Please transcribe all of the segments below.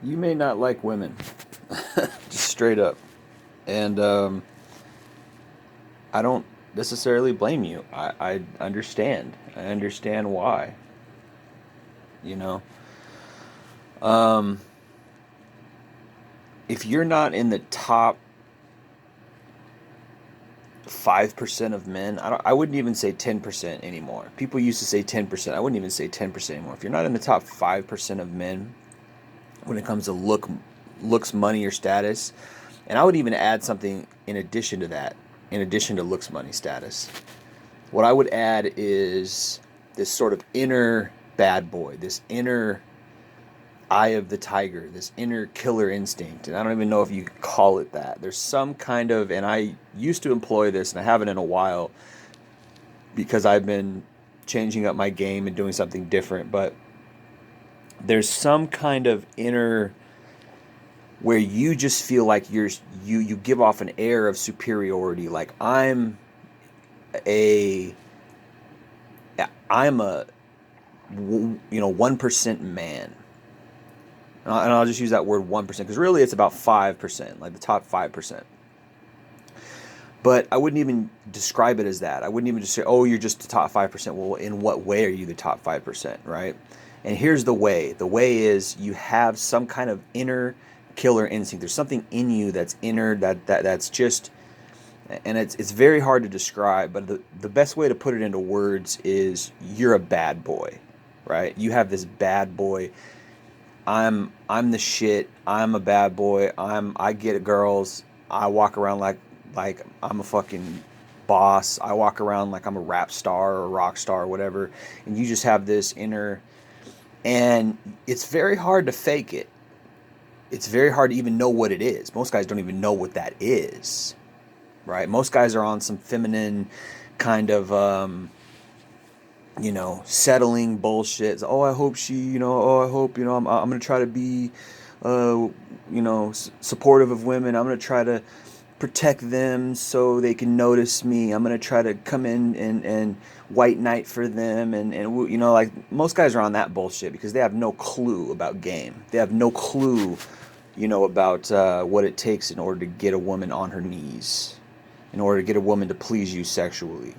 You may not like women, just straight up. And I don't necessarily blame you. I understand. I understand why. You know, um, if you're not in the top 5% of men, I wouldn't even say 10% anymore. People used to say 10%. I wouldn't even say 10% anymore. If you're not in the top 5% of men when it comes to looks, money, or status, and I would even add something in addition to that, in addition to looks, money, status. What I would add is this sort of inner bad boy, this inner eye of the tiger, this inner killer instinct. And I don't even know if you could call it that. There's some kind of, and I used to employ this and I haven't in a while because I've been changing up my game and doing something different, but there's some kind of inner where you just feel like you give off an air of superiority, like a I'm a 1% man. And I'll just use that word 1% because really it's about 5%, like the top 5%. But I wouldn't even describe it as that. I wouldn't even just say, oh, you're just the top 5%. Well, in what way are you the top 5%, right? And here's the way. The way is you have some kind of inner killer instinct. There's something in you that's inner that's just, and it's very hard to describe, but the best way to put it into words is you're a bad boy, right? You have this bad boy. I'm the shit. I'm a bad boy. I get it, girls. I walk around like I'm a fucking boss. I walk around like I'm a rap star or a rock star or whatever. And you just have this inner, and it's very hard to fake it. It's very hard to even know what it is. Most guys don't even know what that is, right? Most guys are on some feminine kind of settling bullshit. Oh, I hope she, oh, I hope, I'm going to try to be, supportive of women. I'm going to try to protect them so they can notice me. I'm going to try to come in and white knight for them. And, like most guys are on that bullshit because they have no clue about game. They have no clue, about what it takes in order to get a woman on her knees, in order to get a woman to please you sexually.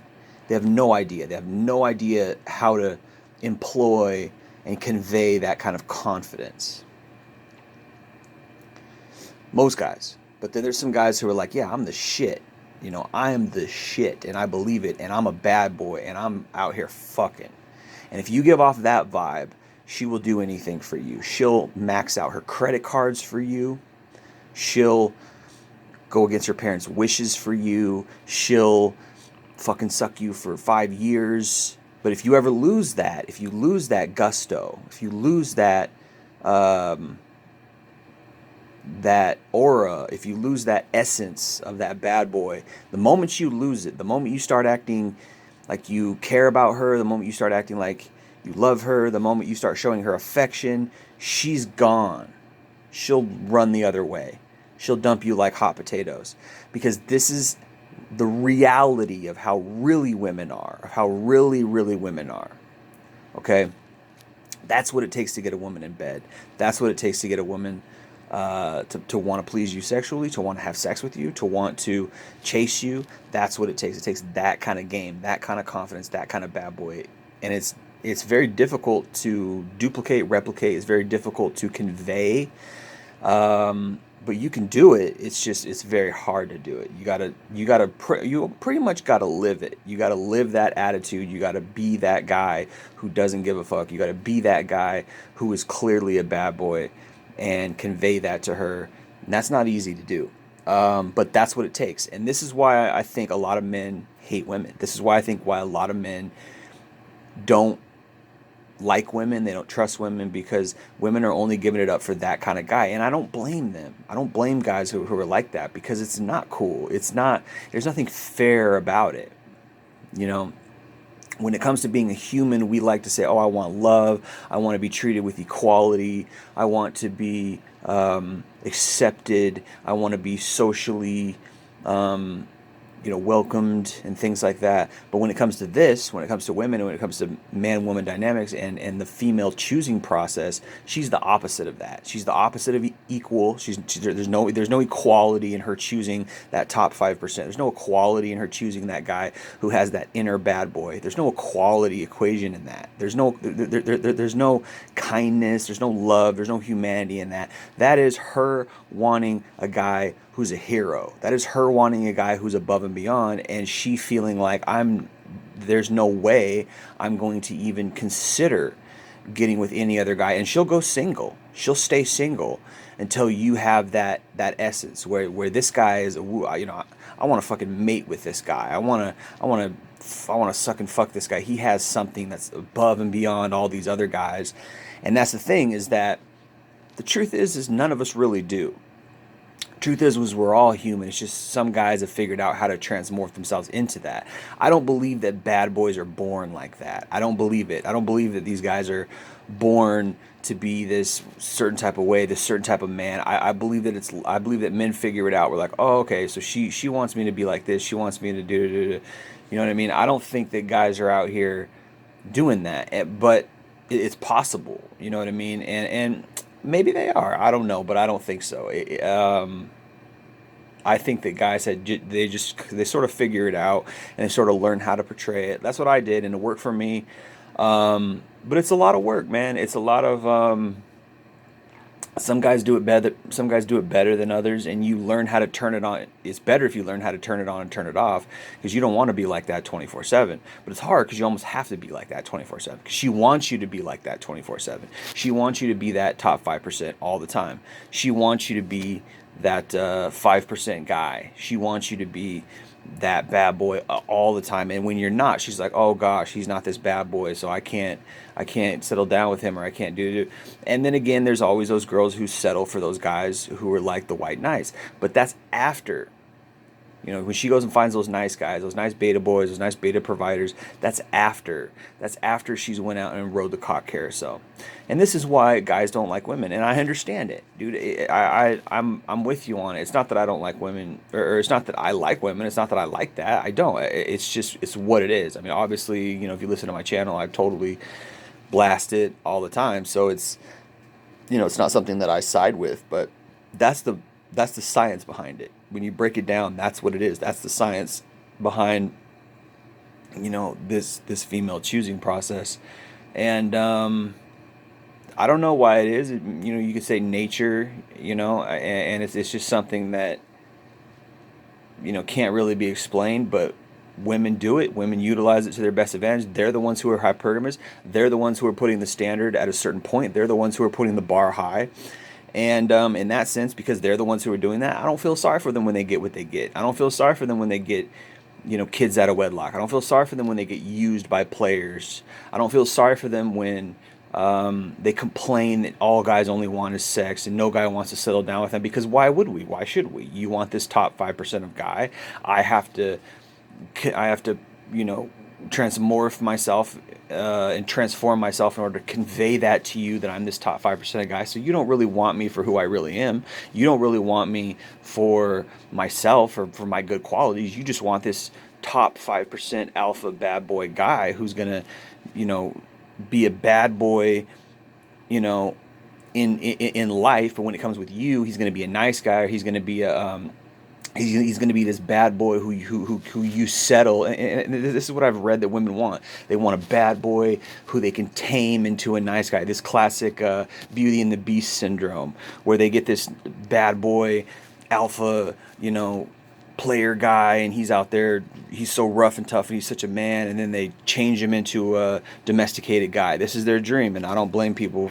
They have no idea. They have no idea how to employ and convey that kind of confidence. Most guys. But then there's some guys who are like, yeah, I'm the shit. I am the shit and I believe it and I'm a bad boy and I'm out here fucking. And if you give off that vibe, she will do anything for you. She'll max out her credit cards for you. She'll go against her parents' wishes for you. She'll fucking suck you for 5 years. But if you ever lose that, if you lose that gusto, if you lose um, that aura, if you lose that essence of that bad boy, the moment you lose it, the moment you start acting like you care about her, the moment you start acting like you love her, the moment you start showing her affection, she's gone. She'll run the other way. She'll dump you like hot potatoes. Because this is the reality of how really women are, of how really, really women are. Okay? That's what it takes to get a woman in bed. That's what it takes to get a woman to want to please you sexually, to want to have sex with you, to want to chase you. That's what it takes. It takes that kind of game, that kind of confidence, that kind of bad boy. And it's very difficult to duplicate, replicate. It's very difficult to convey. But you can do it. It's very hard to do it. You pretty much gotta live it. You gotta live that attitude. You gotta be that guy who doesn't give a fuck. You gotta be that guy who is clearly a bad boy and convey that to her. And that's not easy to do. But that's what it takes. And this is why I think a lot of men hate women. This is why I think why a lot of men don't like women, they don't trust women because women are only giving it up for that kind of guy. And I don't blame them. I don't blame guys who are like that because it's not cool. There's nothing fair about it. You know, when it comes to being a human, we like to say, oh, I want love. I want to be treated with equality. I want to be accepted. I want to be socially welcomed and things like that. But when it comes to this, when it comes to women, and when it comes to man-woman dynamics and the female choosing process, she's the opposite of that. She's the opposite of equal. There's no equality in her choosing that top 5%. There's no equality in her choosing that guy who has that inner bad boy. There's no equality equation in that. There's no kindness. There's no love. There's no humanity in that. That is her wanting a guy who's a hero. That is her wanting a guy who's above and beyond, and she feeling like there's no way I'm going to even consider getting with any other guy, and she'll go single. She'll stay single until you have that essence where this guy is, I want to fucking mate with this guy. I want to suck and fuck this guy. He has something that's above and beyond all these other guys. And that's the thing, is that the truth is none of us really do. Truth is we're all human. It's just some guys have figured out how to transmorph themselves into that. I don't believe that bad boys are born like that. I don't believe it. I don't believe that these guys are born to be this certain type of way, this certain type of man. I believe that men figure it out. We're like, oh, okay, so she wants me to be like this. She wants me to do. You know what I mean? I don't think that guys are out here doing that, but it's possible. You know what I mean? And maybe they are. I don't know, but I don't think so. I think that guys they sort of figure it out, and they sort of learn how to portray it. That's what I did, and it worked for me. But it's a lot of work, man. It's a lot of some guys do it better. Some guys do it better than others, and you learn how to turn it on. It's better if you learn how to turn it on and turn it off, because you don't want to be like that 24/7. But it's hard because you almost have to be like that 24/7. Because she wants you to be like that 24/7. She wants you to be that top 5% all the time. She wants you to be that 5% guy. She wants you to be that bad boy all the time. And when you're not, she's like, oh gosh, he's not this bad boy, so I can't settle down with him, or I can't do it. And then again, there's always those girls who settle for those guys who are like the white knights. But that's after. When she goes and finds those nice guys, those nice beta boys, those nice beta providers, that's after. That's after she's went out and rode the cock carousel. And this is why guys don't like women, and I understand it, dude. I'm with you on it. It's not that I don't like women, or it's not that I like women. It's not that I like that. I don't. It's what it is. I mean, obviously, if you listen to my channel, I totally blast it all the time. So it's not something that I side with, but that's the science behind it. When you break it down, that's what it is. That's the science behind this female choosing process. And I don't know why it is. You could say nature, and it's just something that can't really be explained, but women do it. Women utilize it to their best advantage. They're the ones who are hypergamous. They're the ones who are putting the standard at a certain point. They're the ones who are putting the bar high. And in that sense, because they're the ones who are doing that, I don't feel sorry for them when they get what they get. I don't feel sorry for them when they get, kids out of wedlock. I don't feel sorry for them when they get used by players. I don't feel sorry for them when they complain that all guys only want is sex and no guy wants to settle down with them. Because why would we? Why should we? You want this top 5% of guy. I have to transmorph myself and transform myself in order to convey that to you, that I'm this top 5% of guy. So you don't really want me for who I really am. You don't really want me for myself or for my good qualities. You just want this top 5% alpha bad boy guy who's gonna be a bad boy in life, but when it comes with you, he's gonna be a nice guy, or he's gonna be a he's going to be this bad boy who you settle. And this is what I've read that women want. They want a bad boy who they can tame into a nice guy. This classic Beauty and the Beast syndrome, where they get this bad boy alpha, player guy, and he's out there, he's so rough and tough, and he's such a man, and then they change him into a domesticated guy. This is their dream, and I don't blame people.